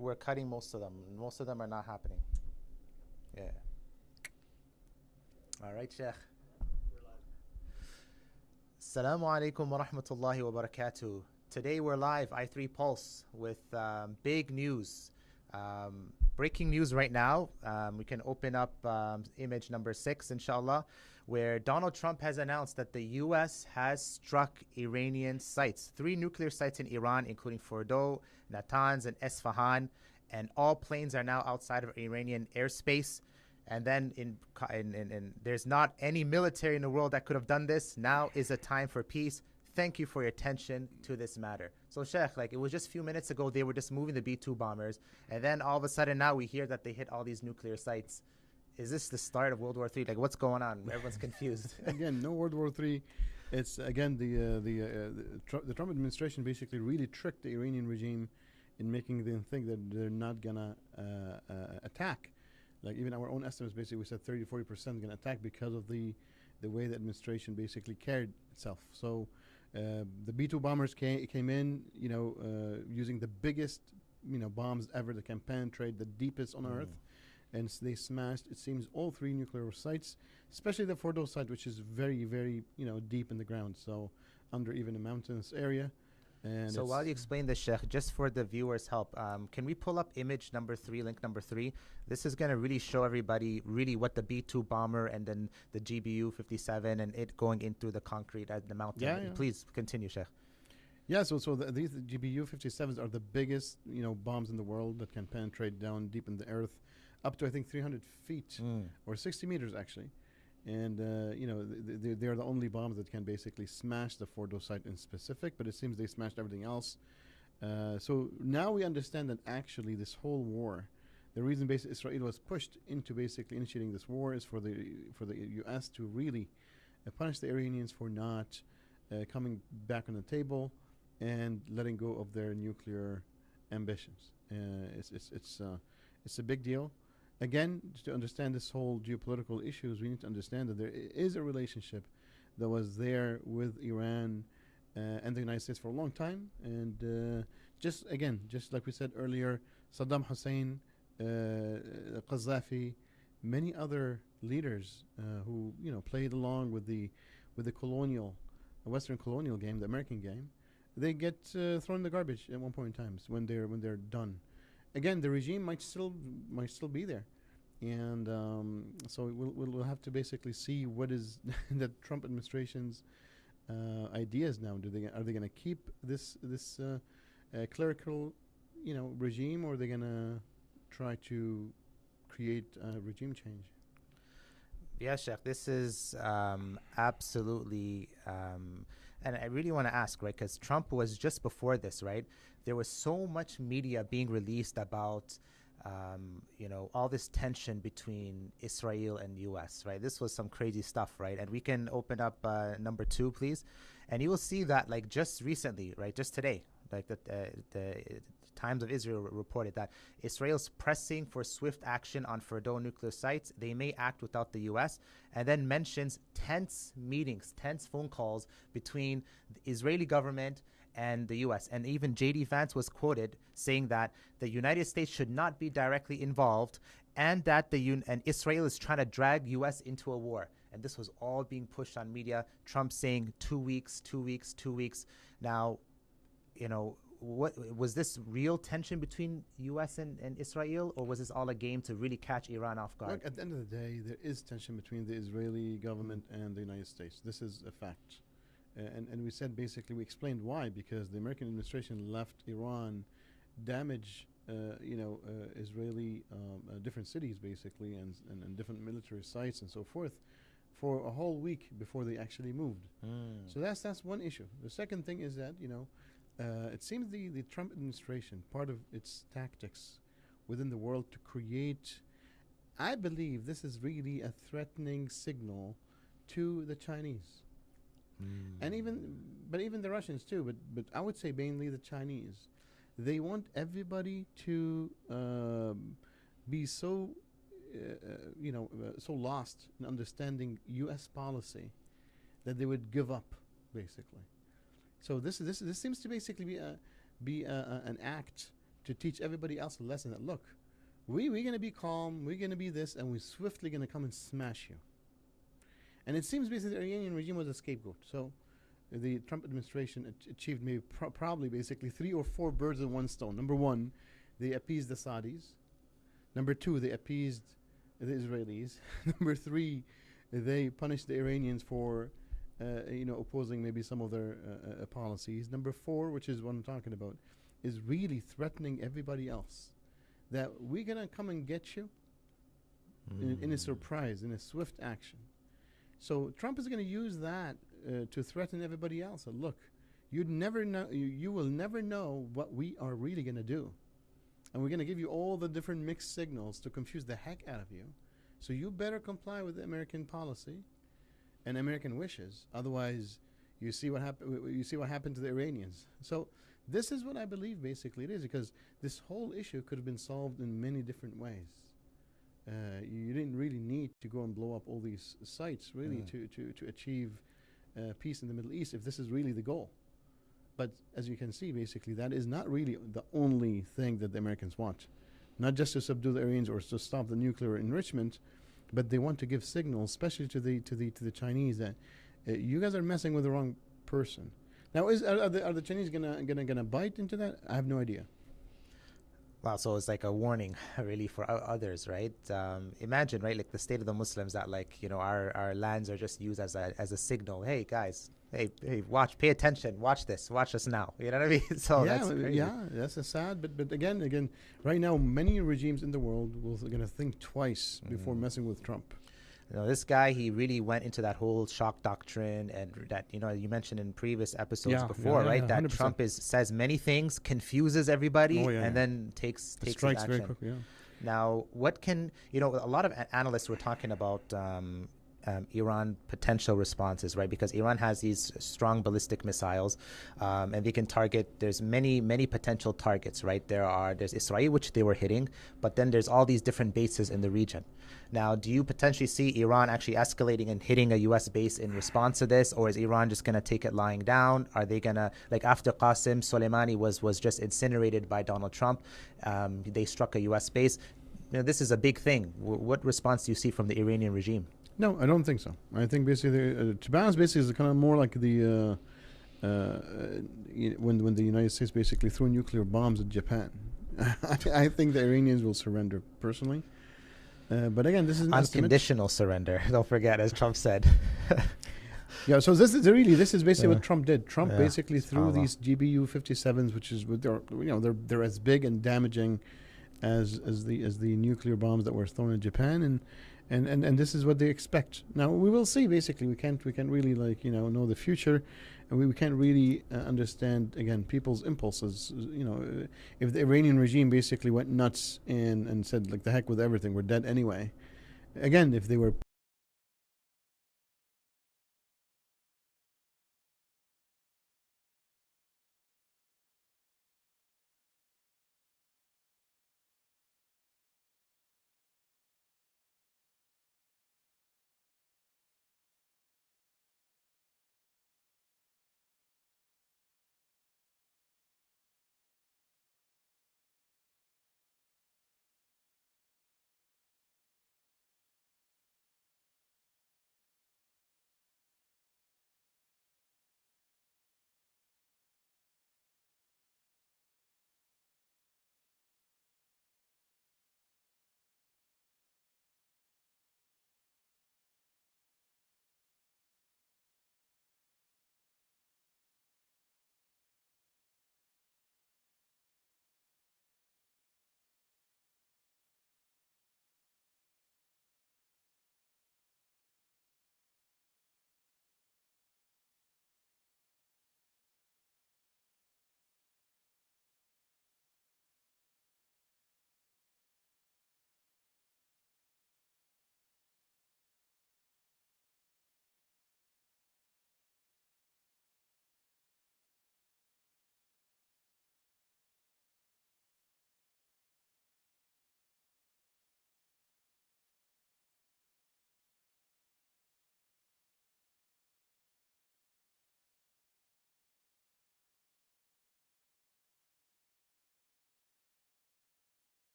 we're cutting most of them. Most of them are not happening. Yeah. All right, Sheikh. Assalamu alaikum wa rahmatullahi wa barakatuh. Today we're live, I3 Pulse, with big news. Breaking news right now. We can open up image number 6, inshallah, where Donald Trump has announced that the U.S. has struck Iranian sites, 3 nuclear sites in Iran, including Fordo, Natanz, and Esfahan, and all planes are now outside of Iranian airspace. And then there's not any military in the world that could have done this. Now is a time for peace. Thank you for your attention to this matter. So, Sheikh, it was just a few minutes ago, they were just moving the B-2 bombers. And then all of a sudden now we hear that they hit all these nuclear sites. Is this the start of World War III? What's going on? Everyone's confused. Again, no World War III. It's, again, the Trump administration basically really tricked the Iranian regime in making them think that they're not going to attack. Even our own estimates, basically, we said 30-40% going to attack because of the way the administration basically carried itself. So the B-2 bombers came in, using the biggest, bombs ever that can penetrate the deepest on Earth. And they smashed, it seems, all 3 nuclear sites, especially the Fordo site, which is very, very, deep in the ground. So under even a mountainous area. And so while you explain this, Sheikh, just for the viewers' help, can we pull up image number 3, link number 3? This is going to really show everybody really what the B-2 bomber and then the GBU-57 and it going into the concrete at the mountain. Yeah. Please continue, Sheikh. Yeah, so these GBU-57s are the biggest, bombs in the world that can penetrate down deep in the earth, up to, I think, 300 feet or 60 meters, actually. And, they're the only bombs that can basically smash the Fordo site in specific, but it seems they smashed everything else. So now we understand that actually this whole war, the reason basically Israel was pushed into basically initiating this war is for the U.S. to really punish the Iranians for not coming back on the table and letting go of their nuclear ambitions. It's a big deal. Again, to understand this whole geopolitical issues, we need to understand that there is a relationship that was there with Iran and the United States for a long time. And just like we said earlier, Saddam Hussein, Qaddafi, many other leaders who played along with the colonial, Western colonial game, the American game, they get thrown in the garbage at one point in time when they're done. Again, the regime might still be there, and so we'll have to basically see what is the Trump administration's ideas now. Are they going to keep this clerical regime, or are they going to try to create a regime change? Yeah, Sheikh, this is absolutely, and I really want to ask, right, because Trump was just before this, right? There was so much media being released about, all this tension between Israel and U.S., right? This was some crazy stuff, right? And we can open up number 2, please. And you will see that, just recently, right, just today, the Times of Israel reported that Israel's pressing for swift action on Fordo nuclear sites. They may act without the U.S. and then mentions tense meetings, tense phone calls between the Israeli government and the U.S. And even J.D. Vance was quoted saying that the United States should not be directly involved and that and Israel is trying to drag U.S. into a war. And this was all being pushed on media. Trump saying 2 weeks, 2 weeks, 2 weeks. Now, what was this real tension between U.S. and Israel, or was this all a game to really catch Iran off guard? Look, at the end of the day, there is tension between the Israeli government and the United States. This is a fact. And we said basically, we explained why, because the American administration left Iran damage, Israeli different cities basically and different military sites and so forth for a whole week before they actually moved. So that's one issue. The second thing is that, it seems the Trump administration, part of its tactics within the world to create, I believe this is really a threatening signal to the Chinese. And even the Russians too, but I would say mainly the Chinese. They want everybody to be so so lost in understanding U.S. policy that they would give up, basically. So this seems to basically be an act to teach everybody else a lesson that, look, we're going to be calm, we're going to be this, and we're swiftly going to come and smash you. And it seems basically the Iranian regime was a scapegoat. So the Trump administration achieved maybe probably basically 3 or 4 birds with one stone. Number one, they appeased the Saudis. Number two, they appeased the Israelis. Number three, they punished the Iranians for opposing maybe some of their policies. Number four, which is what I'm talking about, is really threatening everybody else that we're going to come and get you in a surprise, in a swift action. So Trump is going to use that to threaten everybody else. So look, you'd never know. You will never know what we are really going to do, and we're going to give you all the different mixed signals to confuse the heck out of you. So you better comply with the American policy and American wishes. Otherwise, you see what happened to the Iranians. So this is what I believe basically it is, because this whole issue could have been solved in many different ways. You didn't really need to go and blow up all these sites really to achieve peace in the Middle East if this is really the goal. But as you can see, basically that is not really the only thing that the Americans want. Not just to subdue the Iranians or to stop the nuclear enrichment, but they want to give signals, especially to the Chinese, that you guys are messing with the wrong person. Now, are the Chinese gonna bite into that? I have no idea. Wow, so it's like a warning, really, for others, right? Imagine, right, like the state of the Muslims that, like, our lands are just used as a signal. Hey, guys, hey, watch, pay attention, watch this, watch us now. You know what I mean? So yeah, that's crazy. Yeah, that's a sad. But again, right now, many regimes in the world are gonna think twice before messing with Trump. This guy, he really went into that whole shock doctrine, and that, you mentioned in previous episodes before, right? That 100%. Trump says many things, confuses everybody, and then takes strikes action. Very quickly, yeah. Now, what can, a lot of analysts were talking about Iran potential responses, right? Because Iran has these strong ballistic missiles, and they can target. There's many potential targets, right? There's Israel, which they were hitting, but then there's all these different bases in the region. Now, do you potentially see Iran actually escalating and hitting a U.S. base in response to this, or is Iran just going to take it lying down? Are they going to, like after Qasem Soleimani was just incinerated by Donald Trump, they struck a U.S. base? This is a big thing. What response do you see from the Iranian regime? No, I don't think so. I think basically, to be honest, basically it's kind of more like the when the United States basically threw nuclear bombs at Japan. I think the Iranians will surrender personally. But again, this is an unconditional surrender. Don't forget, as Trump said. Yeah, so this is basically what Trump did. Trump basically threw these GBU-57s, which is they're as big and damaging as the nuclear bombs that were thrown in Japan, and this is what they expect. Now we will see. Basically, we can't really know the future, and we can't really understand again people's impulses. If the Iranian regime basically went nuts and said like the heck with everything, we're dead anyway. Again, if they were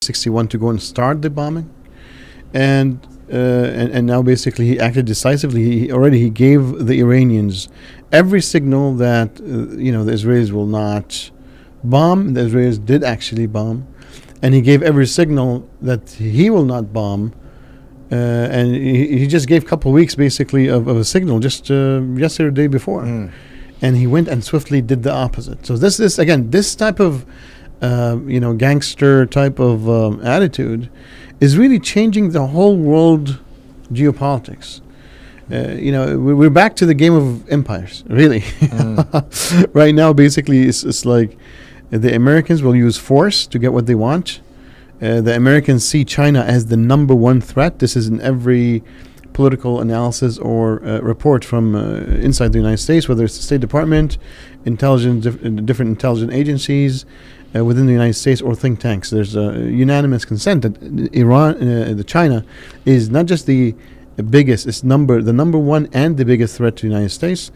61 to go and start the bombing, and now basically he acted decisively. He gave the Iranians every signal that the Israelis will not bomb. The Israelis did actually bomb, and he gave every signal that he will not bomb. And he just gave a couple of weeks basically of a signal just yesterday or the day before, and he went and swiftly did the opposite. So this type of gangster type of attitude is really changing the whole world geopolitics. We're back to the game of empires, really. Right now, basically, it's like the Americans will use force to get what they want. The Americans see China as the number one threat. This is in every political analysis or report from inside the United States, whether it's the State Department, different intelligence agencies within the United States, or think tanks. There's a unanimous consent that China is not just the biggest, it's the number one and the biggest threat to the United States,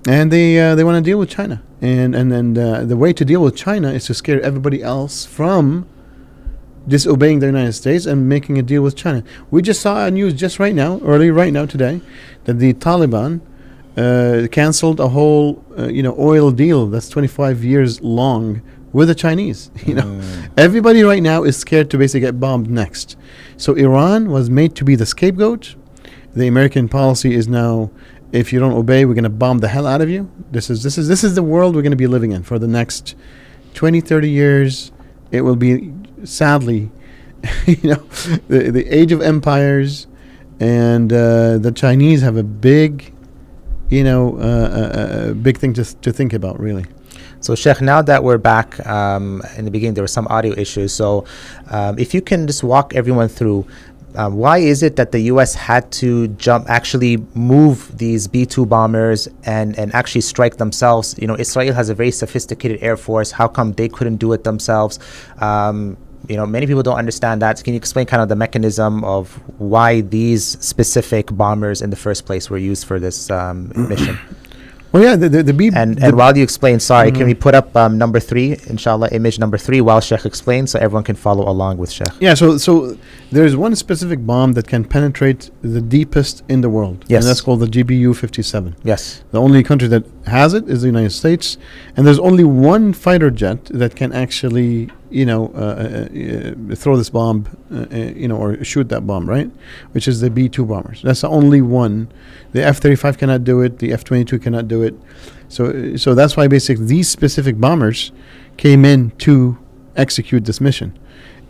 and they want to deal with China. And the way to deal with China is to scare everybody else from disobeying the United States and making a deal with China. We just saw a news just right now today, that the Taliban canceled a whole oil deal that's 25 years long with the Chinese. Everybody right now is scared to basically get bombed next. So Iran was made to be the scapegoat. The American policy is now, if you don't obey, we're going to bomb the hell out of you. This is the world we're going to be living in for the next 20, 30 years. It will be, sadly, the age of empires, and the Chinese have a big, big thing to think about, really. So, Sheikh, now that we're back, in the beginning there were some audio issues. So, if you can just walk everyone through, why is it that the U.S. had to actually move these B-2 bombers and actually strike themselves? Israel has a very sophisticated air force. How come they couldn't do it themselves? Many people don't understand that. Can you explain kind of the mechanism of why these specific bombers in the first place were used for this mission? Well, yeah, the B... And while you explain, can we put up number 3, inshallah, image number 3, while Sheikh explains, so everyone can follow along with Sheikh? Yeah, so there's one specific bomb that can penetrate the deepest in the world. Yes. And that's called the WW3. Yes. The only country that has it is the United States. And there's only one fighter jet that can actually, throw this bomb, or shoot that bomb, right? Which is the B-2 bombers. That's the only one. The F-35 cannot do it. The F-22 cannot do it. So that's why basically these specific bombers came in to execute this mission.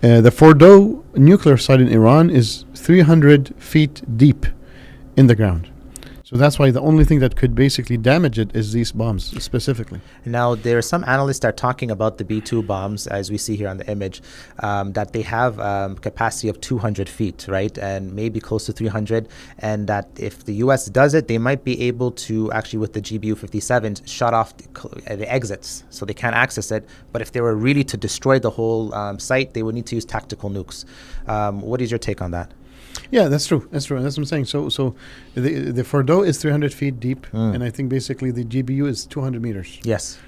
The Fordow nuclear site in Iran is 300 feet deep in the ground. So that's why the only thing that could basically damage it is these bombs specifically. Now, there are some analysts that are talking about the B-2 bombs, as we see here on the image, that they have capacity of 200 feet, right, and maybe close to 300, and that if the U.S. does it, they might be able to actually, with the GBU-57s, shut off the exits, so they can't access it. But if they were really to destroy the whole site, they would need to use tactical nukes. What is your take on that? Yeah, that's true. That's what I'm saying. So the Fordow is 300 feet deep, and I think basically the GBU is 200 meters. Yes.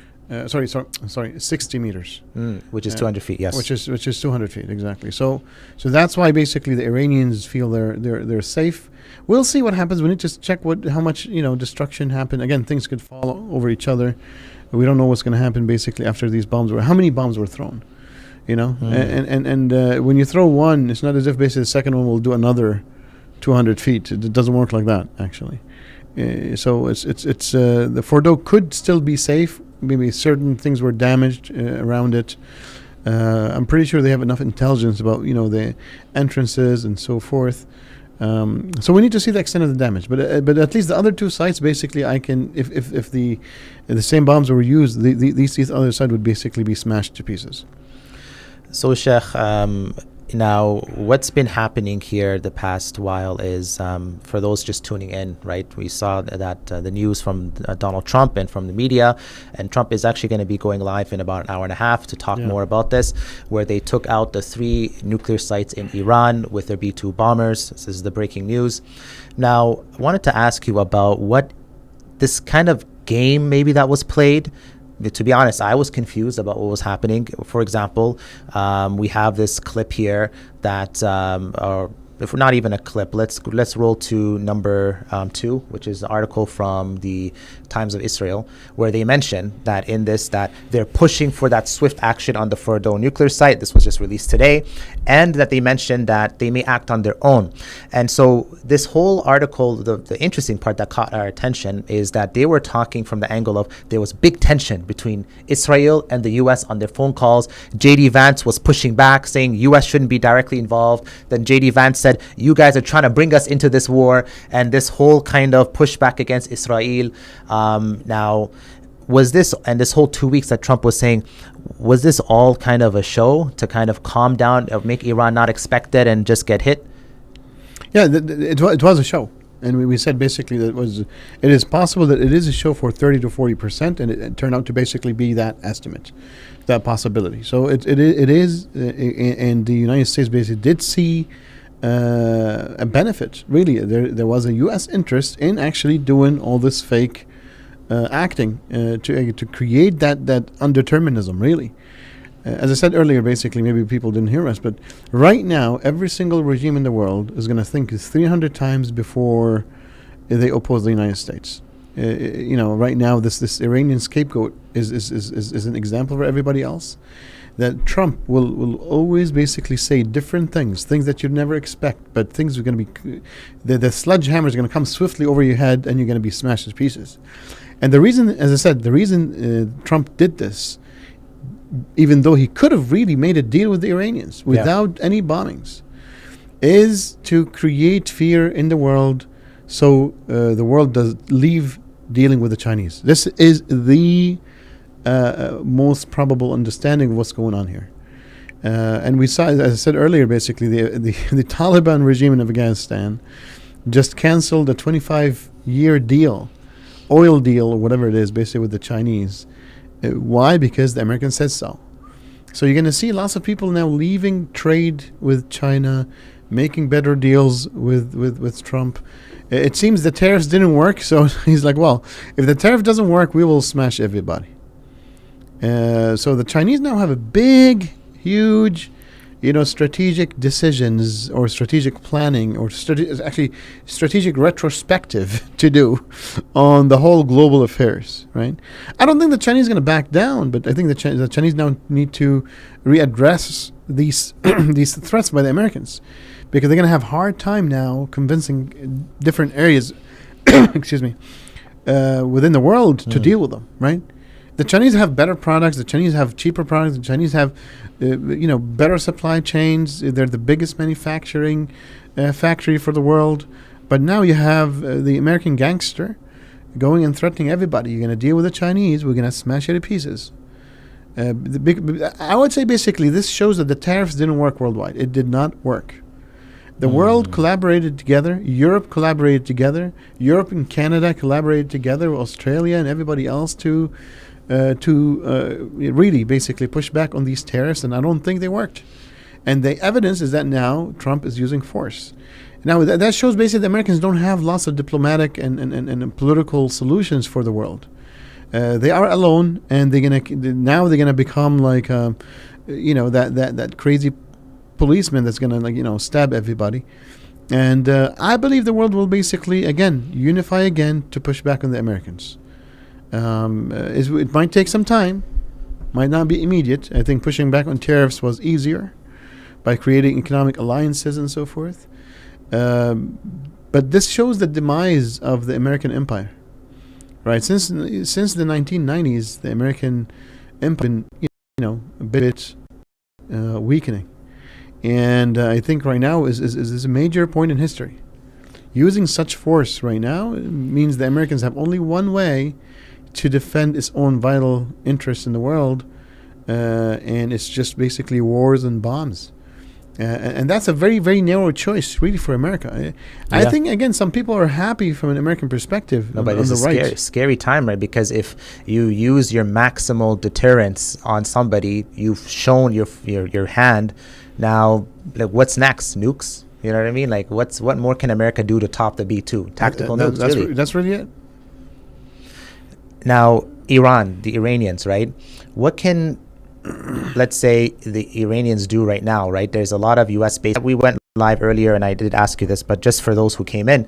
Sorry, 60 meters. Which is 200 feet, yes. Which is 200 feet, exactly. So that's why basically the Iranians feel they're safe. We'll see what happens. We need to check how much destruction happened. Again, things could fall over each other. We don't know what's going to happen basically after these bombs how many bombs were thrown. And when you throw one, it's not as if basically the second one will do another 200 feet. It doesn't work like that, actually. So it's the Fordow could still be safe. Maybe certain things were damaged around it. I'm pretty sure they have enough intelligence about the entrances and so forth. So we need to see the extent of the damage. But at least the other two sites, basically, if the same bombs were used, these other side would basically be smashed to pieces. So, Sheikh, now what's been happening here the past while is, for those just tuning in, right, we saw that the news from Donald Trump and from the media, and Trump is actually going to be going live in about an hour and a half to talk more about this, where they took out the 3 nuclear sites in Iran with their B-2 bombers. This is the breaking news. Now, I wanted to ask you about what this kind of game maybe that was played. to be honest, I was confused about what was happening. For example, we have this clip here that, or if we're not even a clip, let's roll to number 2, which is an article from the Times of Israel, where they mention that in this, that they're pushing for that swift action on the Fordo nuclear site. This was just released today. And that they mentioned that they may act on their own. And so this whole article, the interesting part that caught our attention is that they were talking from the angle of there was big tension between Israel and the U.S. on their phone calls. J.D. Vance was pushing back, saying U.S. shouldn't be directly involved. Then J.D. Vance said, you guys are trying to bring us into this war, and this whole kind of pushback against Israel. Now, was this, and this whole 2 weeks that Trump was saying, was this all kind of a show to kind of calm down, or make Iran not expect it and just get hit? Yeah, it was a show. And we said basically that it is possible that it is a show for 30 to 40%, and it turned out to basically be that estimate, that possibility. So it is, and the United States basically did see a benefit. Really, there was a U.S. interest in actually doing all this fake acting to create that undeterminism. Really, as I said earlier, basically maybe people didn't hear us, but right now every single regime in the world is going to think 300 times before they oppose the United States. Right now this Iranian scapegoat is an example for everybody else. That Trump will always basically say different things that you'd never expect, but things are going to be, the sledgehammer is going to come swiftly over your head, and you're going to be smashed to pieces. And the reason, as I said, Trump did this, even though he could have really made a deal with the Iranians without any bombings, is to create fear in the world, so the world does leave dealing with the Chinese. This is the most probable understanding of what's going on here. And we saw, as I said earlier, basically the Taliban regime in Afghanistan just canceled a 25-year deal, oil deal or whatever it is, basically with the Chinese. Why? Because the Americans said so. So you're going to see lots of people now leaving trade with China, making better deals with Trump. It seems the tariffs didn't work, so he's like, well, if the tariff doesn't work, we will smash everybody. So the Chinese now have a big, huge, strategic decisions or strategic planning or strategic retrospective to do on the whole global affairs, right? I don't think the Chinese are going to back down, but I think the Chinese now need to readdress these these threats by the Americans, because they're going to have hard time now convincing different areas, excuse me, within the world to deal with them, right? The Chinese have better products. The Chinese have cheaper products. The Chinese have, better supply chains. They're the biggest manufacturing factory for the world. But now you have the American gangster going and threatening everybody. You're going to deal with the Chinese. We're going to smash you to pieces. I would say basically this shows that the tariffs didn't work worldwide. It did not work. The world collaborated together. Europe collaborated together. Europe and Canada collaborated together. Australia and everybody else to really basically push back on these tariffs, and I don't think they worked. And the evidence is that now Trump is using force. Now that shows basically the Americans don't have lots of diplomatic and political solutions for the world. They are alone, and they're gonna become like that crazy policeman that's gonna stab everybody. And I believe the world will basically again unify again to push back on the Americans. It might take some time, might not be immediate. I think pushing back on tariffs was easier by creating economic alliances and so forth. But this shows the demise of the American empire, right? Since the 1990s, the American empire has been a bit weakening, and I think right now is a major point in history. Using such force right now means the Americans have only one way to defend its own vital interests in the world, and it's just basically wars and bombs. And that's a very, very narrow choice, really, for America. I think, again, some people are happy from an American perspective. No, but it's a scary time, right? Because if you use your maximal deterrence on somebody, you've shown your hand. Now, like, what's next? Nukes? You know what I mean? Like, what more can America do to top the B2? Tactical nukes, that's really it. Now, Iran, the Iranians, right? What can, let's say, the Iranians do right now, right? There's a lot of U.S. base. We went live earlier, and I did ask you this, but just for those who came in,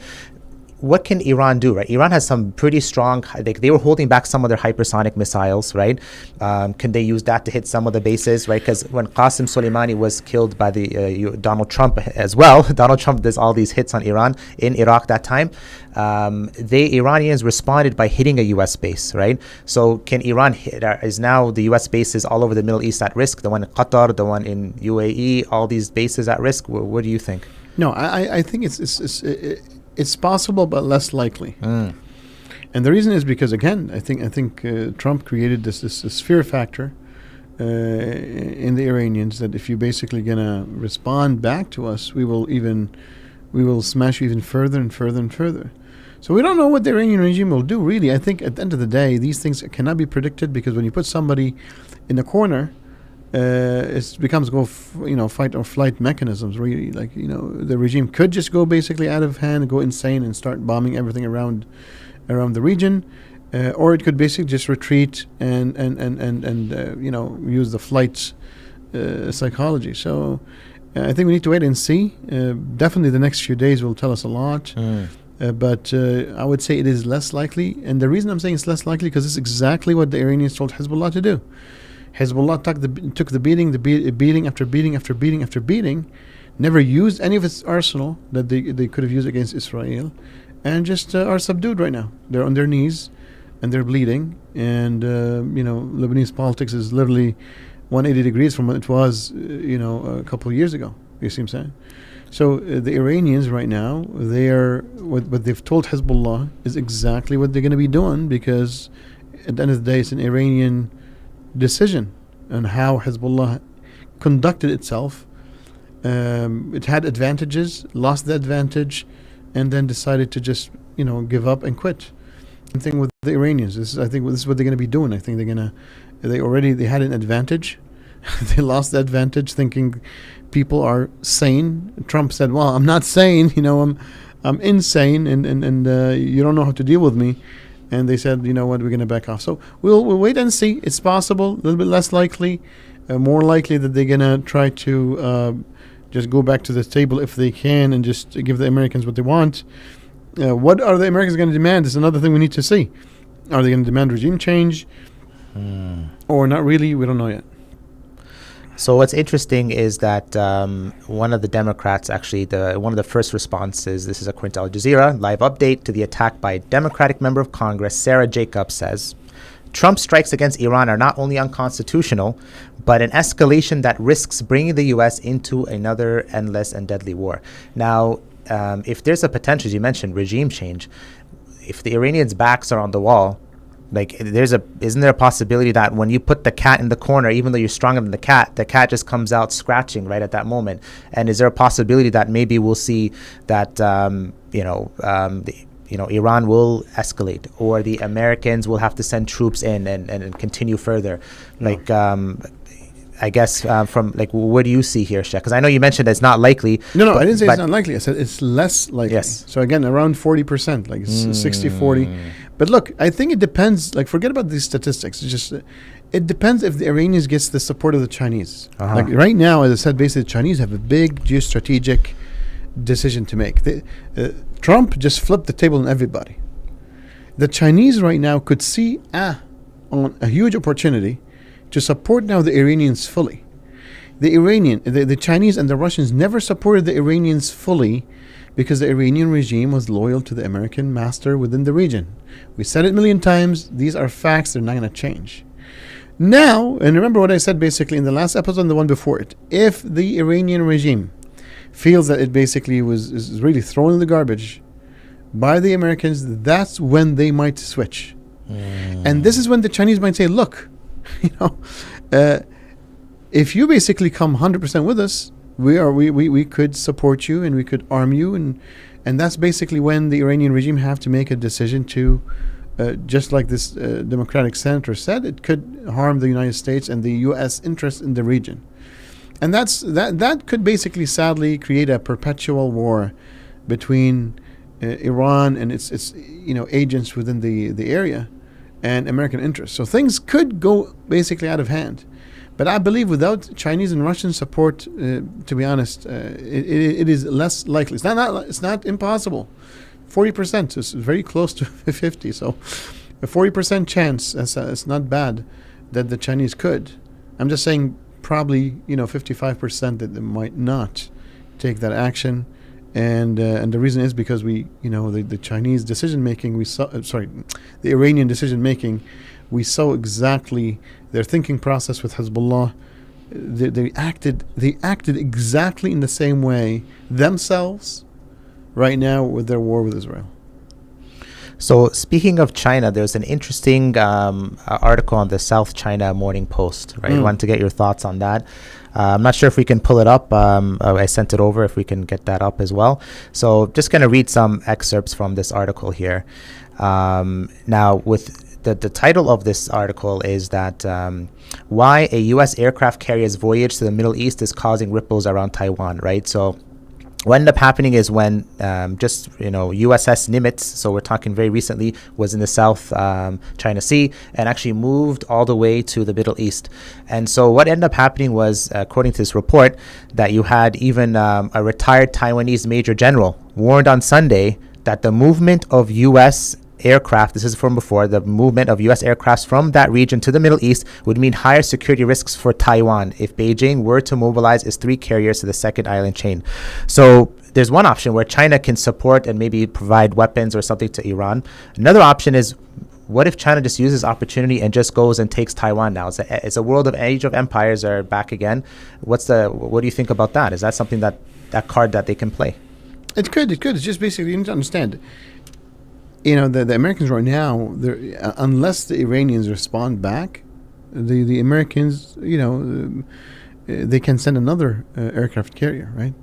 what can Iran do, right? Iran has some pretty strong, they were holding back some of their hypersonic missiles, right? Can they use that to hit some of the bases, right? Because when Qasem Soleimani was killed by the Donald Trump as well, Donald Trump does all these hits on Iran in Iraq that time. The Iranians responded by hitting a U.S. base, right? So can Iran hit, is now the U.S. bases all over the Middle East at risk? The one in Qatar, the one in UAE, all these bases at risk? What do you think? No, I think it's possible, but less likely. And the reason is because, again, I think Trump created this fear factor in the Iranians that if you're basically gonna respond back to us, we will smash you even further and further and further. So we don't know what the Iranian regime will do. Really, I think at the end of the day, these things cannot be predicted, because when you put somebody in the corner, it becomes fight or flight mechanisms. Really, like, the regime could just go basically out of hand, go insane, and start bombing everything around the region, or it could basically just retreat and use the flight psychology. So I think we need to wait and see. Definitely, the next few days will tell us a lot. But I would say it is less likely, and the reason I'm saying it's less likely because it's exactly what the Iranians told Hezbollah to do. Hezbollah took the beating after beating after beating after beating, never used any of its arsenal that they could have used against Israel, and just are subdued right now. They're on their knees, and they're bleeding. And Lebanese politics is literally 180 degrees from what it was, a couple of years ago. You see what I'm saying? So the Iranians right now, what they've told Hezbollah is exactly what they're going to be doing, because at the end of the day, it's an Iranian decision on how Hezbollah conducted itself. It had advantages, lost the advantage, and then decided to just give up and quit. Same thing with the Iranians. I think this is what they're going to be doing. I think they had an advantage. They lost the advantage, thinking people are sane. Trump said, "Well, I'm not sane. I'm insane, and you don't know how to deal with me." And they said, "You know what? We're going to back off." So we'll wait and see. It's possible, a little bit less likely, more likely that they're going to try to just go back to the table if they can, and just give the Americans what they want. What are the Americans going to demand is another thing we need to see. Are they going to demand regime change or not really? We don't know yet. So what's interesting is that one of the Democrats, actually, one of the first responses, this is according to Al Jazeera, live update to the attack by Democratic member of Congress, Sarah Jacobs, says, Trump's strikes against Iran are not only unconstitutional, but an escalation that risks bringing the U.S. into another endless and deadly war. Now, if there's a potential, as you mentioned, regime change, if the Iranians' backs are on the wall, isn't there a possibility that when you put the cat in the corner, even though you're stronger than the cat just comes out scratching right at that moment? And is there a possibility that maybe we'll see that Iran will escalate, or the Americans will have to send troops in and continue further? I guess what do you see here, Sheikh? Because I know you mentioned it's not likely. No, I didn't say it's not likely. I said it's less likely. Yes. So again, around 40%, like it's 60-40. But look, I think it depends. Like, forget about these statistics. It's just, it depends if the Iranians gets the support of the Chinese. Like right now, as I said, basically the Chinese have a big geostrategic decision to make. Trump just flipped the table on everybody. The Chinese right now could see on a huge opportunity to support now the Iranians fully. The Chinese and the Russians never supported the Iranians fully because the Iranian regime was loyal to the American master within the region. We said it a million times. These are facts. They're not going to change. Now, and remember what I said basically in the last episode and the one before it, if the Iranian regime feels that it basically is really thrown in the garbage by the Americans, that's when they might switch. And this is when the Chinese might say, look, if you basically come 100% with us, we could support you and we could arm you, and that's basically when the Iranian regime have to make a decision to, just like this Democratic senator said, it could harm the United States and the U.S. interest in the region, and that could basically sadly create a perpetual war between Iran and its agents within the area. and American interests. So things could go basically out of hand. But I believe without Chinese and Russian support, to be honest, it is less likely. It's not impossible. 40% is very close to 50. So a 40% chance, it's not bad that the Chinese could. I'm just saying probably 55% that they might not take that action. And the reason is because the Chinese decision making the Iranian decision making, we saw exactly their thinking process with Hezbollah. They acted exactly in the same way themselves right now with their war with Israel. So speaking of China, there's an interesting article on the South China Morning Post, right? I want to get your thoughts on that. I'm not sure if we can pull it up. I sent it over if we can get that up as well. So just going to read some excerpts from this article here. Now, with the title of this article is that why a U.S. aircraft carrier's voyage to the Middle East is causing ripples around Taiwan, right? So what ended up happening is when USS Nimitz, so we're talking very recently, was in the South China Sea and actually moved all the way to the Middle East. And so what ended up happening was, according to this report, that you had even a retired Taiwanese major general warned on Sunday that the movement of U.S. aircraft, this is from before, the movement of U.S. aircrafts from that region to the Middle East would mean higher security risks for Taiwan if Beijing were to mobilize its 3 carriers to the second island chain. So there's one option where China can support and maybe provide weapons or something to Iran. Another option is, what if China just uses opportunity and just goes and takes Taiwan now? It's a world of age of empires are back again. What do you think about that? Is that something that card that they can play? It could. It's just basically, you need to understand, the Americans right now, unless the Iranians respond back, the Americans, they can send another aircraft carrier, right?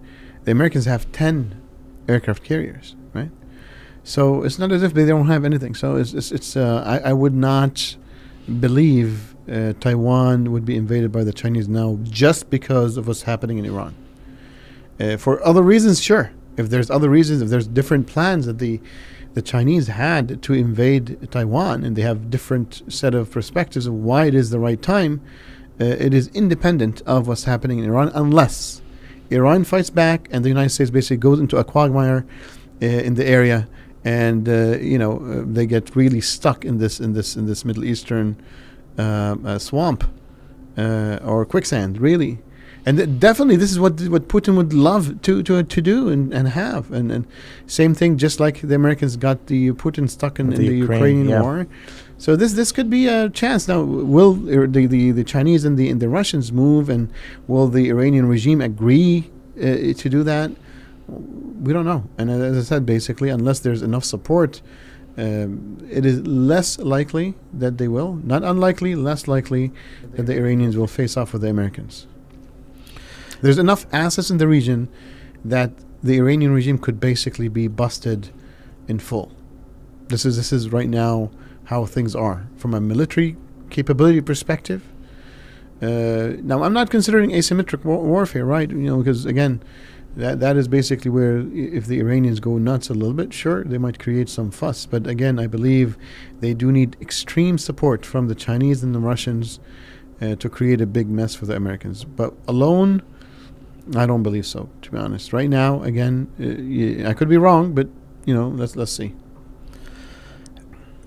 The Americans have 10 aircraft carriers, right? So it's not as if they don't have anything. So I would not believe Taiwan would be invaded by the Chinese now just because of what's happening in Iran. For other reasons, sure. If there's other reasons, if there's different plans that the Chinese had to invade Taiwan, and they have different set of perspectives of why it is the right time, it is independent of what's happening in Iran, unless Iran fights back and the United States basically goes into a quagmire in the area, and they get really stuck in this Middle Eastern swamp or quicksand, really. And definitely, this is what Putin would love to do and have. And same thing, just like the Americans got the Putin stuck in the Ukrainian war. So this could be a chance. Now, will the Chinese and the Russians move, and will the Iranian regime agree to do that? We don't know. And as I said, basically, unless there's enough support, it is less likely that they will. Not unlikely, less likely that the Iranians will face off with the Americans. There's enough assets in the region that the Iranian regime could basically be busted in full. This is right now how things are from a military capability perspective. Now, I'm not considering asymmetric warfare, right? Because again, that is basically where if the Iranians go nuts a little bit, sure, they might create some fuss. But again, I believe they do need extreme support from the Chinese and the Russians to create a big mess for the Americans. But alone, I don't believe so, to be honest. Right now, again, I could be wrong, but let's see.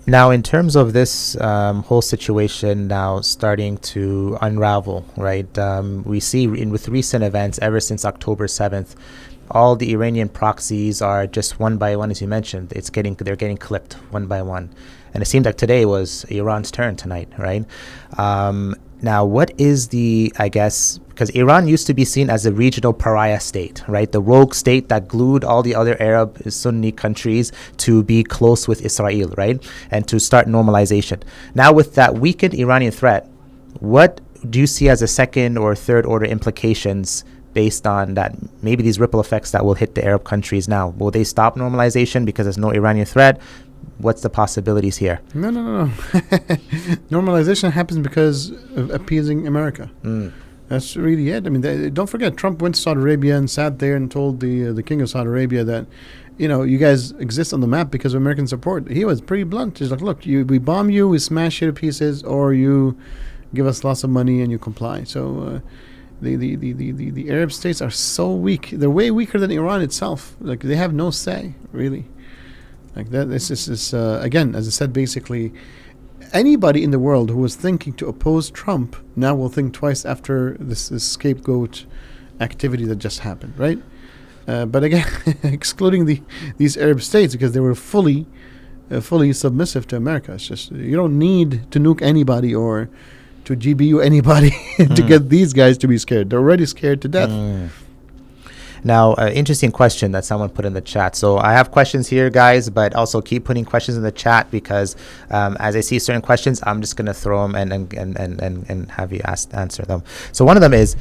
Now, in terms of this whole situation now starting to unravel, right? We see with recent events, ever since October 7th, all the Iranian proxies are just one by one, as you mentioned. They're getting clipped one by one, and it seemed like today was Iran's turn tonight, right? Now, what is because Iran used to be seen as a regional pariah state, right? The rogue state that glued all the other Arab Sunni countries to be close with Israel, right? And to start normalization. Now, with that weakened Iranian threat, what do you see as a second or third order implications based on that? Maybe these ripple effects that will hit the Arab countries now. Will they stop normalization because there's no Iranian threat? What's the possibilities here? No. Normalization happens because of appeasing America. That's really it. I mean, don't forget, Trump went to Saudi Arabia and sat there and told the king of Saudi Arabia that you guys exist on the map because of American support. He was pretty blunt. He's like, look, we bomb you, we smash you to pieces, or you give us lots of money and you comply. So the Arab states are so weak. They're way weaker than Iran itself. Like, they have no say, really. Like that. This is again, as I said, basically, anybody in the world who was thinking to oppose Trump now will think twice after this scapegoat activity that just happened, right? But again, excluding these Arab states because they were fully submissive to America. It's just, you don't need to nuke anybody or to GBU anybody to get these guys to be scared. They're already scared to death. Now, interesting question that someone put in the chat. So I have questions here, guys, but also keep putting questions in the chat because as I see certain questions, I'm just going to throw them and have you answer them. So one of them is,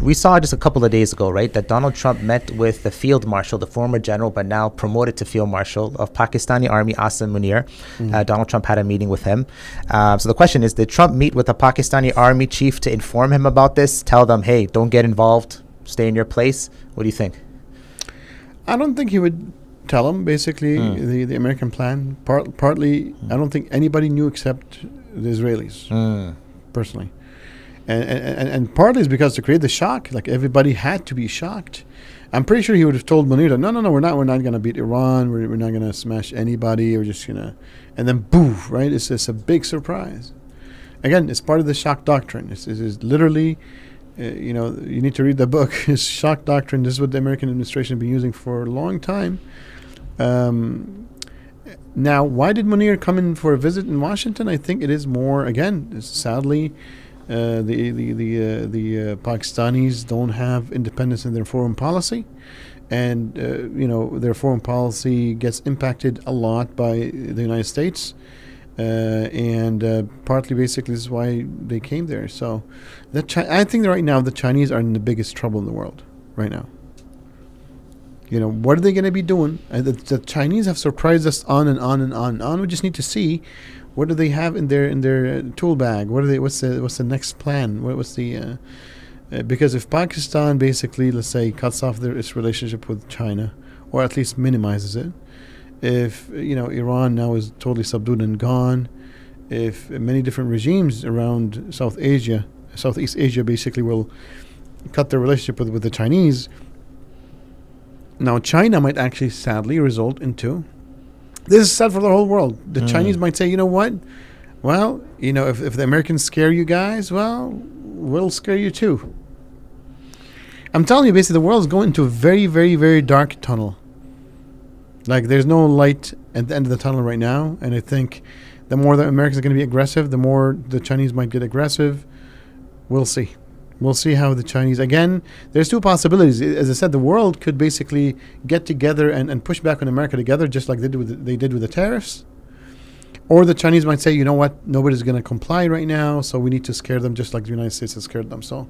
we saw just a couple of days ago, right, that Donald Trump met with the field marshal, the former general, but now promoted to field marshal of Pakistani Army, Asim Munir. Donald Trump had a meeting with him. So the question is, did Trump meet with a Pakistani Army chief to inform him about this? Tell them, hey, don't get involved, stay in your place? What do you think? I don't think he would tell him, basically, the American plan. Partly, I don't think anybody knew except the Israelis, personally. And partly is because to create the shock, like everybody had to be shocked. I'm pretty sure he would have told Munir that, no, we're not going to beat Iran. We're not going to smash anybody. We're just going to, and then boom, right? It's just a big surprise. Again, it's part of the shock doctrine. It's literally... you need to read the book. It's shock doctrine. This is what the American administration has been using for a long time. Now, why did Munir come in for a visit in Washington? I think it is more, again, sadly, the Pakistanis don't have independence in their foreign policy. And, their foreign policy gets impacted a lot by the United States. And partly, basically, this is why they came there. So I think that right now the Chinese are in the biggest trouble in the world right now. What are they going to be doing? The Chinese have surprised us on and on and on and on. We just need to see what do they have in their tool bag. What's the next plan? What's the because if Pakistan basically, let's say, cuts off its relationship with China, or at least minimizes it, if Iran now is totally subdued and gone, if many different regimes around Southeast Asia basically will cut their relationship with the Chinese, now China might actually sadly result into, this is sad for the whole world. The Chinese might say, you know what? Well, if the Americans scare you guys, well, we'll scare you too. I'm telling you, basically, the world is going into a very, very, very dark tunnel. Like, there's no light at the end of the tunnel right now. And I think the more that Americans are going to be aggressive, the more the Chinese might get aggressive. We'll see. We'll see how the Chinese... Again, there's two possibilities. As I said, the world could basically get together and push back on America together, just like they did with the tariffs. Or the Chinese might say, you know what, nobody's going to comply right now, so we need to scare them just like the United States has scared them. So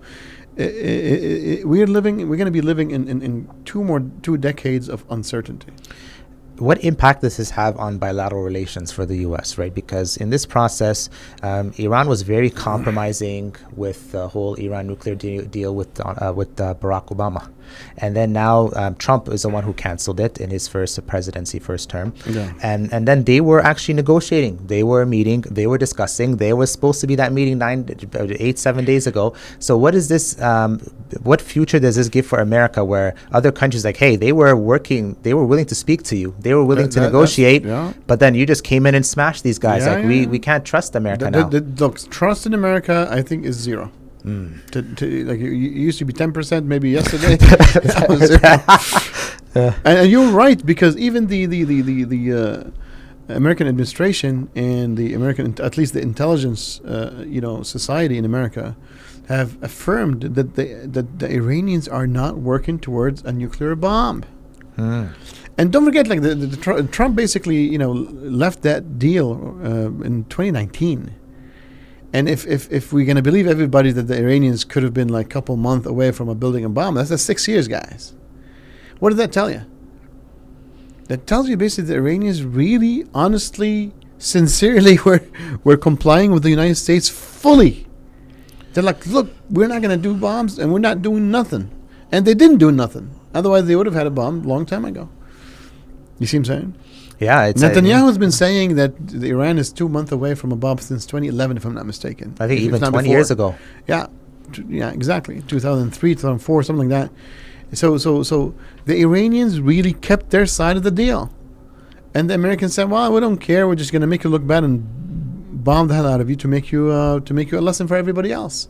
we're going to be living in two decades of uncertainty. What impact does this have on bilateral relations for the U.S., right? Because in this process, Iran was very compromising with the whole Iran nuclear deal with Barack Obama. And then now Trump is the one who canceled it in his first term. Yeah. And then they were actually negotiating. They were meeting. They were discussing. There was supposed to be that meeting 7 days ago. So what is this? What future does this give for America where other countries like, hey, they were willing to speak to you. They were willing to negotiate, but then you just came in and smashed these guys. We can't trust America now. Look, trust in America, I think, is zero. Like, it used to be 10%, maybe yesterday. And you're right, because even the American administration and the American, at least the intelligence, society in America, have affirmed that the Iranians are not working towards a nuclear bomb. And don't forget, like the Trump basically, left that deal in 2019. And if we're going to believe everybody that the Iranians could have been like a couple months away from building a bomb, that's 6 years, guys. What does that tell you? That tells you basically the Iranians really, honestly, sincerely were complying with the United States fully. They're like, look, we're not going to do bombs and we're not doing nothing. And they didn't do nothing. Otherwise, they would have had a bomb a long time ago. You see what I'm saying? Yeah, it's Netanyahu's been saying that Iran is 2 months away from a bomb since 2011, if I'm not mistaken. I think If even not 20 before. years ago. Yeah, yeah, exactly. 2003, 2004, something like that. So the Iranians really kept their side of the deal, and the Americans said, "Well, we don't care. We're just going to make you look bad and bomb the hell out of you to make you a lesson for everybody else."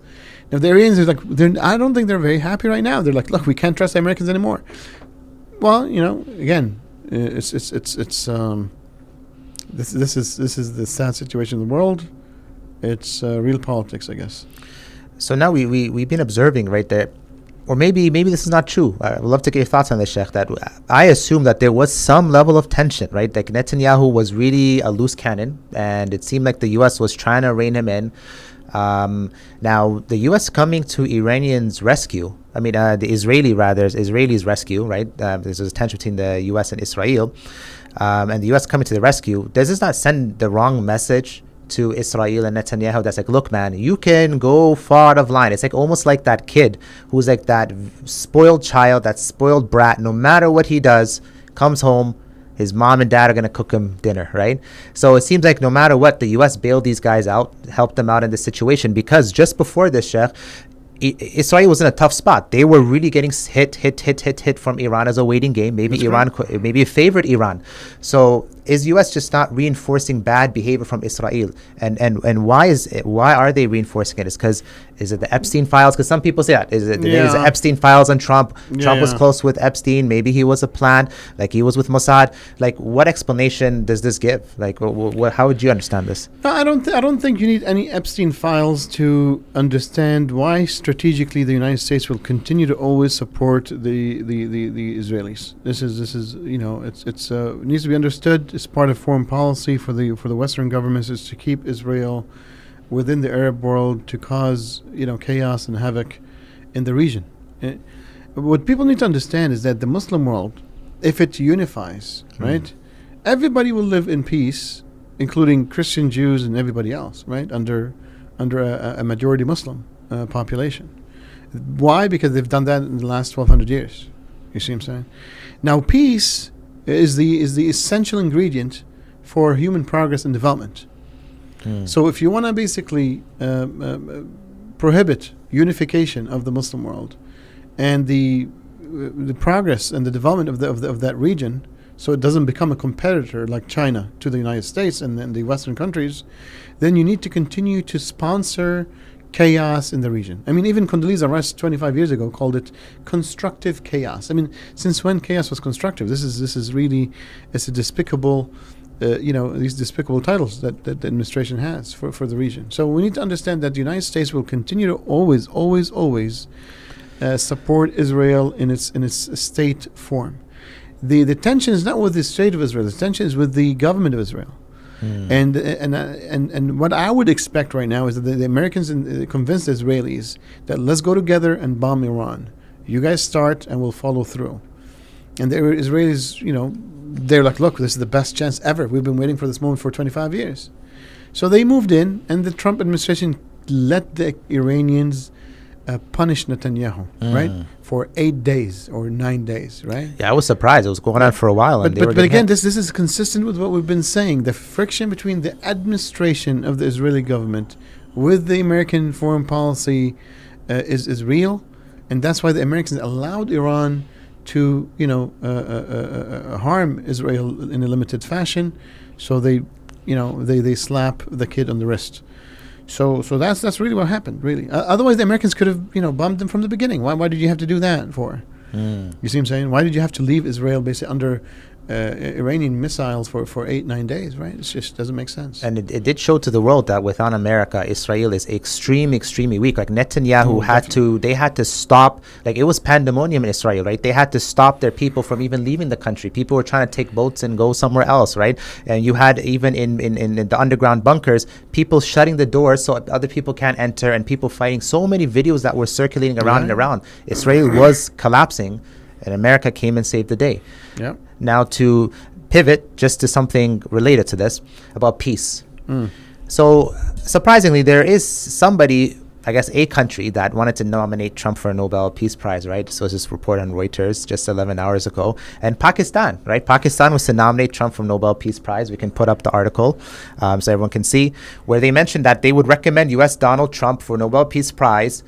Now the Iranians are like, I don't think they're very happy right now. They're like, "Look, we can't trust the Americans anymore." Well, again, this is the sad situation in the world. It's real politics, I guess. So now we've been observing, right, that, or maybe this is not true. I would love to get your thoughts on this, Sheikh. That I assume that there was some level of tension, right? Like Netanyahu was really a loose cannon, and it seemed like the U.S. was trying to rein him in. Now the U.S. coming to Iranians' rescue. I mean, the Israelis' rescue, right? There's a tension between the U.S. and Israel, and the U.S. coming to the rescue. Does this not send the wrong message to Israel and Netanyahu? That's like, look, man, you can go far out of line. It's like almost like that kid who's like that spoiled child, that spoiled brat. No matter what he does, comes home, his mom and dad are going to cook him dinner, right? So it seems like no matter what, the U.S. bailed these guys out, helped them out in this situation, because just before this, Sheikh, Israel was in a tough spot. They were really getting hit from Iran as a waiting game. Maybe That's Iran, right. maybe favored Iran. So is U.S. just not reinforcing bad behavior from Israel? And why are they reinforcing it? Is it the Epstein files? Because some people say that is it the Epstein files on Trump? Trump was close with Epstein. Maybe he was a plan, like he was with Mossad. Like, what explanation does this give? Like, how would you understand this? No, I don't think you need any Epstein files to understand why strategically the United States will continue to always support the Israelis. This is it's needs to be understood. It's part of foreign policy for the Western governments is to keep Israel within the Arab world, to cause chaos and havoc in the region. What people need to understand is that the Muslim world, if it unifies, right, everybody will live in peace, including Christian, Jews, and everybody else, right, under a majority Muslim population. Why? Because they've done that in the last 1,200 years. You see what I'm saying? Now, peace is the essential ingredient for human progress and development. So if you want to basically prohibit unification of the Muslim world and the progress and the development of that region, so it doesn't become a competitor like China to the United States and the Western countries, then you need to continue to sponsor chaos in the region. I mean, even Condoleezza Rice 25 years ago called it constructive chaos. I mean, since when chaos was constructive? This is really, it's a despicable, these despicable titles that the administration has for the region. So we need to understand that the United States will continue to always support Israel in its state form. The tension is not with the state of Israel. The tension is with the government of Israel. And what I would expect right now is that the Americans convince the Israelis that let's go together and bomb Iran. You guys start and we'll follow through. And the Israelis, they're like, look, this is the best chance ever. We've been waiting for this moment for 25 years. So they moved in, and the Trump administration let the Iranians punish Netanyahu, right, for 8 days or 9 days, right? Yeah, I was surprised. It was going on for a while. But again, this is consistent with what we've been saying. The friction between the administration of the Israeli government with the American foreign policy is real, and that's why the Americans allowed Iran to harm Israel in a limited fashion. So they slap the kid on the wrist. So that's really what happened, really. Otherwise, the Americans could have, bombed them from the beginning. Why did you have to do that for? You see what I'm saying? Why did you have to leave Israel basically under Iranian missiles for 8-9 days, right? It just doesn't make sense. And it did show to the world that without America, Israel is extremely weak. Like Netanyahu they had to stop, like it was pandemonium in Israel, right? They had to stop their people from even leaving the country. People were trying to take boats and go somewhere else, right? And you had even in the underground bunkers, people shutting the doors so other people can't enter, and people fighting. So many videos that were circulating around and around. Israel was collapsing, and America came and saved the day. Yeah. Now to pivot just to something related to this about peace. So surprisingly, there is somebody I guess, a country that wanted to nominate Trump for a Nobel Peace Prize, right? So it's this report on Reuters just 11 hours ago. And Pakistan, right? Pakistan was to nominate Trump for Nobel Peace Prize. We can put up the article so everyone can see, where they mentioned that they would recommend U.S. Donald Trump for Nobel Peace Prize.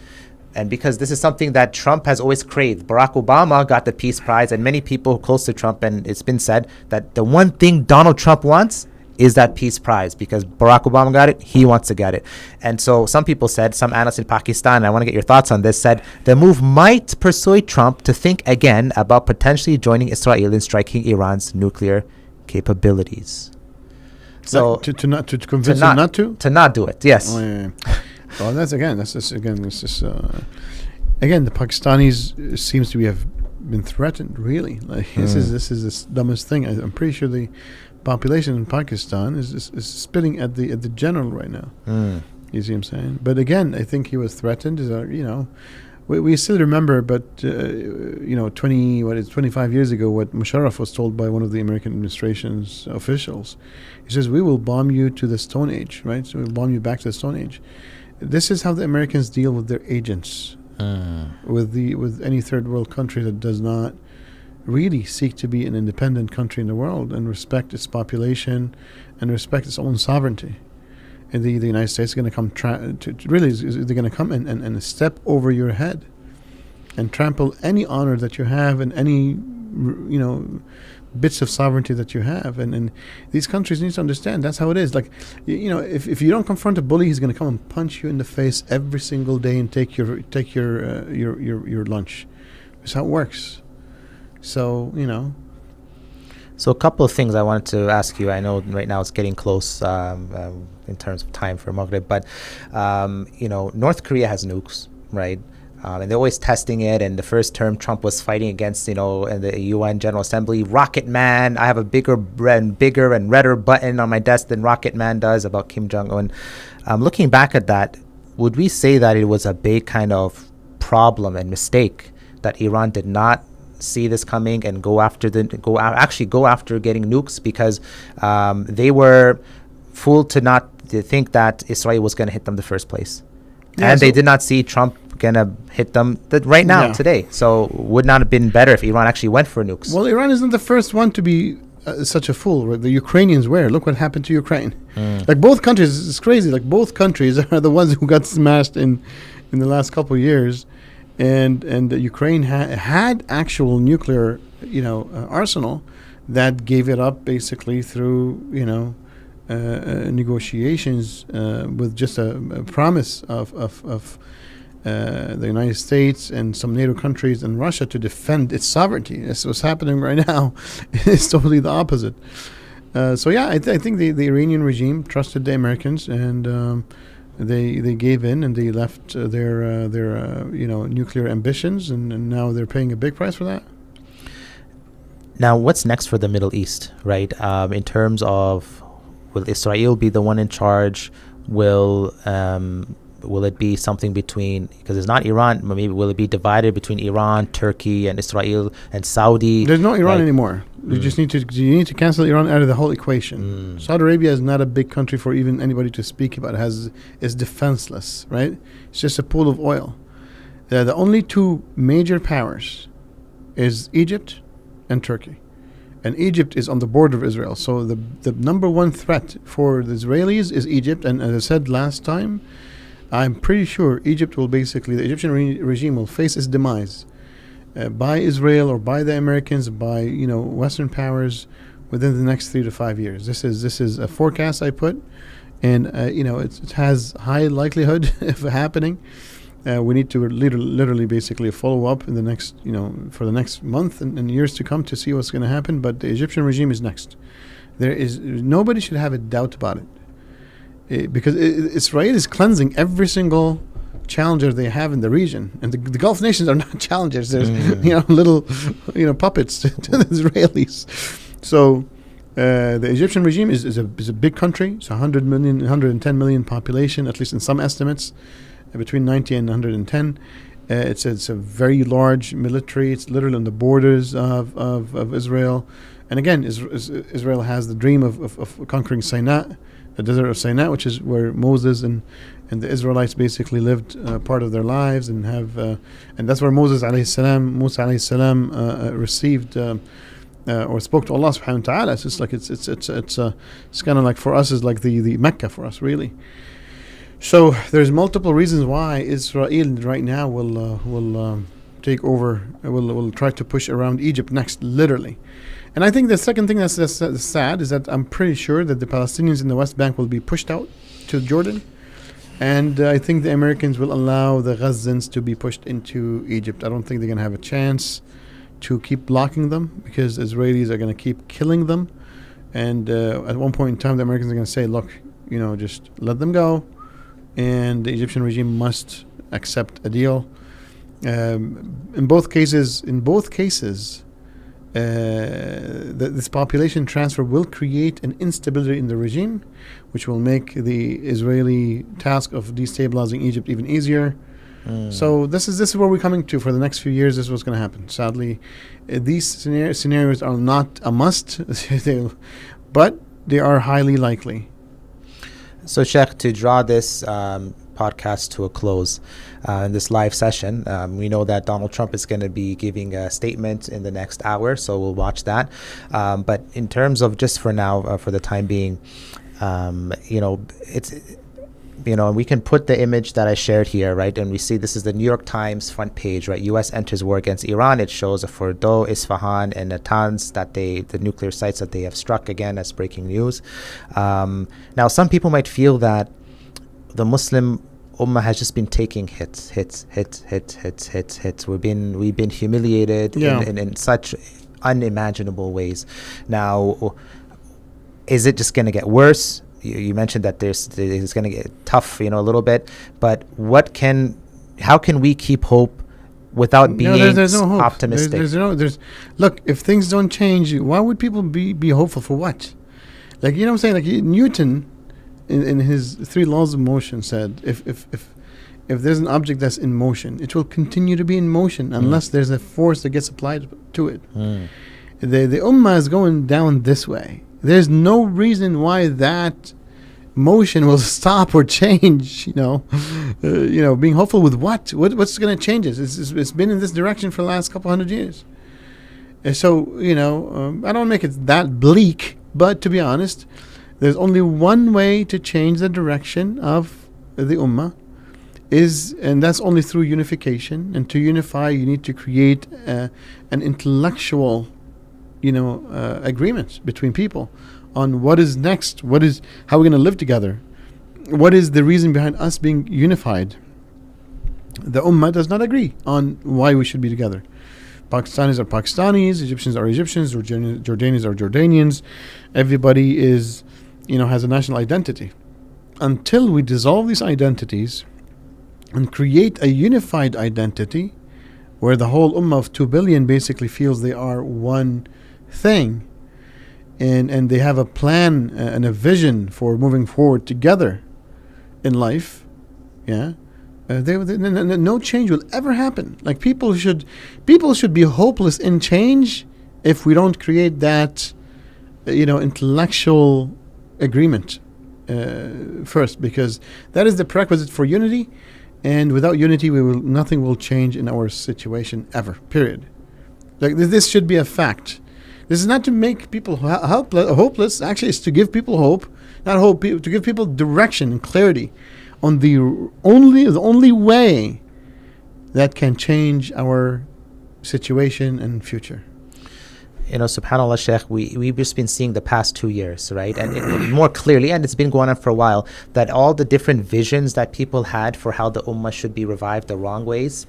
And because this is something that Trump has always craved. Barack Obama got the Peace Prize, and many people close to Trump, and it's been said that the one thing Donald Trump wants is that Peace Prize, because Barack Obama got it, he wants to get it. And so some people said, some analysts in Pakistan, and I want to get your thoughts on this, said the move might persuade Trump to think again about potentially joining Israel in striking Iran's nuclear capabilities. So to convince him not to? To not do it, yes. Oh, yeah. Well, again, the Pakistanis seems to have been threatened, really. Like, this is the dumbest thing. I'm pretty sure the population in Pakistan is spitting at the general right now. You see what I'm saying? But again, I think he was threatened. We still remember, but 25 years ago, what Musharraf was told by one of the American administration's officials. He says, "We will bomb you to the Stone Age," right? So we'll bomb you back to the Stone Age. This is how the Americans deal with their agents, with any third world country that does not really seek to be an independent country in the world and respect its population and respect its own sovereignty. And the United States is going to come they're going to come and step over your head and trample any honor that you have and any bits of sovereignty that you have. And these countries need to understand that's how it is. Like, if you don't confront a bully, he's going to come and punch you in the face every single day and take your lunch. That's how it works. So, So a couple of things I wanted to ask you. I know right now it's getting close in terms of time for Maghrib, but, North Korea has nukes, right? And they're always testing it. And the first term, Trump was fighting against, in the UN General Assembly, Rocket Man. I have a bigger and redder button on my desk than Rocket Man does, about Kim Jong-un. Looking back at that, would we say that it was a big kind of problem and mistake that Iran did not see this coming and go after getting nukes, because they were fooled to think that Israel was going to hit them the first place, and they did not see Trump going to hit them today. So would not have been better if Iran actually went for nukes? Well, Iran isn't the first one to be such a fool. Right? The Ukrainians were. Look what happened to Ukraine. Like, both countries, it's crazy. Like, both countries are the ones who got smashed in the last couple of years. And Ukraine had actual nuclear, arsenal that gave it up basically through, negotiations with just a promise of the United States and some NATO countries and Russia to defend its sovereignty. That's what's happening right now. It's totally the opposite. I think the Iranian regime trusted the Americans, and they gave in, and they left their nuclear ambitions, and now they're paying a big price for that. Now, what's next for the Middle East, right? In terms of, will Israel be the one in charge? Will it be something between, because it's not Iran, maybe will it be divided between Iran, Turkey, and Israel, and Saudi? There's no Iran anymore. You just need to cancel Iran out of the whole equation. Saudi Arabia is not a big country for even anybody to speak about. It's defenseless, right? It's just a pool of oil. The only two major powers is Egypt and Turkey. And Egypt is on the border of Israel. So the number one threat for the Israelis is Egypt. And as I said last time, I'm pretty sure the Egyptian regime will face its demise by Israel or by the Americans, by Western powers within the next 3 to 5 years. This is a forecast I put, and it has high likelihood of happening. We need to literally basically follow up in the next for the next month and years to come to see what's going to happen. But the Egyptian regime is next. Nobody should have a doubt about it. Because Israel is cleansing every single challenger they have in the region, and the Gulf nations are not challengers. There's little puppets to the Israelis. So the Egyptian regime is a big country. It's 110 million population, at least in some estimates, between 90 and 110. It's a very large military. It's literally on the borders of Israel. And again, Israel has the dream of conquering Sinai. the desert of Sinai, which is where Moses and the Israelites basically lived part of their lives, and and that's where Musa alayhi salam received or spoke to Allah subhanahu wa ta'ala. It's like it's kind of like for us is like the Mecca for us, really. So there's multiple reasons why Israel right now will take over, will try to push around Egypt next, literally. And I think the second thing that's sad is that I'm pretty sure that the Palestinians in the West Bank will be pushed out to Jordan. And I think the Americans will allow the Gazans to be pushed into Egypt. I don't think they're going to have a chance to keep blocking them, because Israelis are going to keep killing them. And at one point in time, the Americans are going to say, look, just let them go. And the Egyptian regime must accept a deal. In both cases, this population transfer will create an instability in the regime, which will make the Israeli task of destabilizing Egypt even easier. So this is where we're coming to for the next few years. This is what's going to happen. Sadly, these scenarios are not a must, but they are highly likely. So, Sheikh, to draw this podcast to a close, in this live session, we know that Donald Trump is going to be giving a statement in the next hour, so we'll watch that. But in terms of just for now, for the time being, it's we can put the image that I shared here, right? And we see this is the New York Times front page, right? U.S. enters war against Iran. It shows Fordo, Isfahan, and Natanz, the nuclear sites that they have struck, again, as breaking news. Now, some people might feel that the Muslim Ummah has just been taking hits. We've been humiliated in such unimaginable ways. Now, is it just going to get worse? You mentioned that it's going to get tough, a little bit. But how can we keep hope without being there's no hope. Optimistic? Look, if things don't change, why would people be hopeful for what? Like, what I'm saying? Like Newton, in his 3 laws of motion, said if there's an object that's in motion, it will continue to be in motion unless there's a force that gets applied to it. The Ummah is going down this way. There's no reason why that motion will stop or change. Being hopeful with what's going to change it? It's been in this direction for the last couple hundred years. So I don't make it that bleak, but to be honest, there's only one way to change the direction of the Ummah, and that's only through unification. And to unify, you need to create an intellectual agreement between people on what is next, how we're going to live together, what is the reason behind us being unified. The Ummah does not agree on why we should be together. Pakistanis are Pakistanis, Egyptians are Egyptians, Jordanians are Jordanians. Everybody has a national identity. Until we dissolve these identities and create a unified identity where the whole Ummah of 2 billion basically feels they are one thing, and they have a plan and a vision for moving forward together in life, no change will ever happen. Like people should be hopeless in change if we don't create that intellectual agreement first, because that is the prerequisite for unity, and without unity nothing will change in our situation ever, period. Like this should be a fact. This is not to make people hopeless. Actually, it's to give people hope, not hope, to give people direction and clarity on the only way that can change our situation and future. SubhanAllah, Sheikh, we've just been seeing the past 2 years, right? And more clearly, and it's been going on for a while, that all the different visions that people had for how the Ummah should be revived the wrong ways,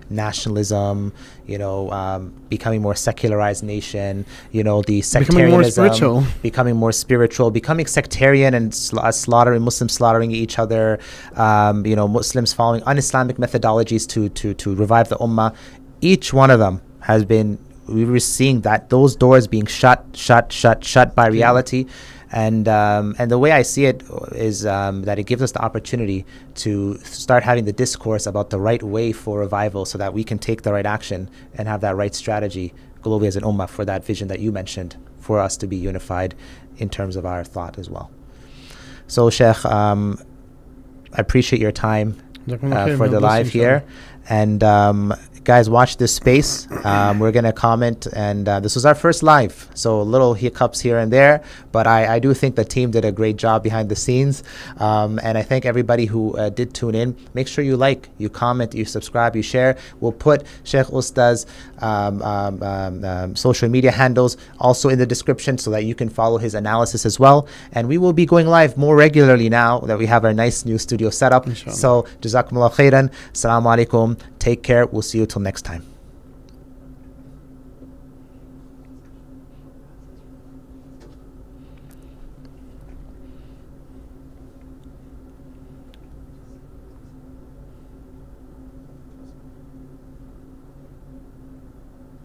nationalism, becoming more secularized nation, the sectarianism, becoming more spiritual, becoming sectarian and Muslims slaughtering each other, Muslims following un-Islamic methodologies to revive the Ummah. Each one of them we were seeing that those doors being shut by reality. And the way I see it is that it gives us the opportunity to start having the discourse about the right way for revival, so that we can take the right action and have that right strategy globally as an ummah for that vision that you mentioned, for us to be unified in terms of our thought as well. So, Sheikh, I appreciate your time for the live here. And guys, watch this space. We're going to comment. And this was our first live. So little hiccups here and there. But I do think the team did a great job behind the scenes. And I thank everybody who did tune in. Make sure you like, you comment, you subscribe, you share. We'll put Sheikh Usta's social media handles also in the description so that you can follow his analysis as well. And we will be going live more regularly now that we have our nice new studio set up. So, Jazakumullah khairan. Assalamu alaikum. Take care. We'll see you till next time.